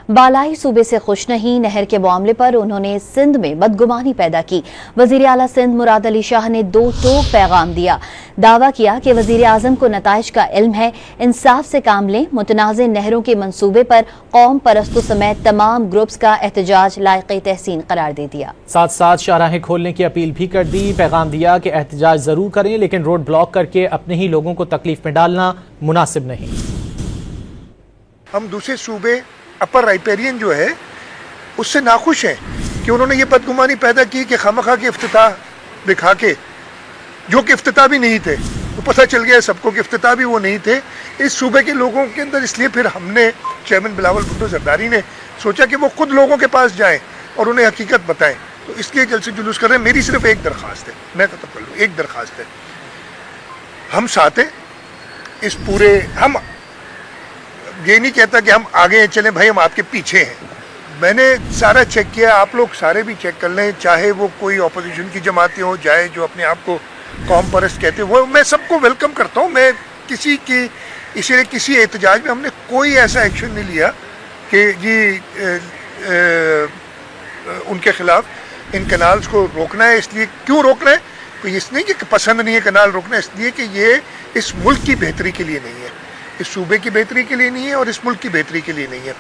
بالائی صوبے سے خوش نہیں، نہر کے معاملے پر انہوں نے سندھ میں بدگمانی پیدا کی۔ وزیر اعلیٰ سندھ مراد علی شاہ نے دو ٹوک پیغام دیا۔ دعویٰ کیا کہ وزیر اعظم کو نتائج کا علم ہے، انصاف سے کام لیں۔ متنازع نہروں کے منصوبے پر قوم پرستوں سمیت تمام گروپس کا احتجاج لائق تحسین قرار دے دیا۔ ساتھ ساتھ شاہراہیں کھولنے کی اپیل بھی کر دی۔ پیغام دیا کہ احتجاج ضرور کریں لیکن روڈ بلاک کر کے اپنے ہی لوگوں کو تکلیف میں ڈالنا مناسب نہیں۔ ہم دوسرے صوبے اپر رائپیرین جو ہے اس سے ناخوش ہیں کہ انہوں نے یہ بدگمانی پیدا کی کہ خامخواہ کے افتتاح دکھا کے، جو کہ افتتاح بھی نہیں تھے، تو پتہ چل گیا سب کو کہ افتتاح بھی وہ نہیں تھے اس صوبے کے لوگوں کے اندر۔ اس لیے پھر ہم نے چیئرمین بلاول بھٹو زرداری نے سوچا کہ وہ خود لوگوں کے پاس جائیں اور انہیں حقیقت بتائیں، تو اس لیے جلسے جلوس کر رہے ہیں۔ میری صرف ایک درخواست ہے، میں ختم کر لوں، ایک درخواست ہے، ہم ساتھ ہیں اس پورے، ہم یہ نہیں کہتا کہ ہم آگے چلیں بھائی، ہم آپ کے پیچھے ہیں۔ میں نے سارا چیک کیا، آپ لوگ سارے بھی چیک کر لیں، چاہے وہ کوئی اپوزیشن کی جماعتیں ہوں، چاہے جو اپنے آپ کو قوم پرست کہتے ہیں، وہ میں سب کو ویلکم کرتا ہوں۔ میں کسی کی اسی لیے کسی احتجاج میں ہم نے کوئی ایسا ایکشن نہیں لیا کہ جی ان کے خلاف ان کنالز کو روکنا ہے۔ اس لیے کیوں روکنا ہے؟ کوئی اس نہیں کہ پسند نہیں ہے کنال روکنا، اس لیے کہ یہ اس ملک کی بہتری کے لیے نہیں ہے، اس صوبے کی بہتری کے لیے نہیں ہے اور اس ملک کی بہتری کے لیے نہیں ہے۔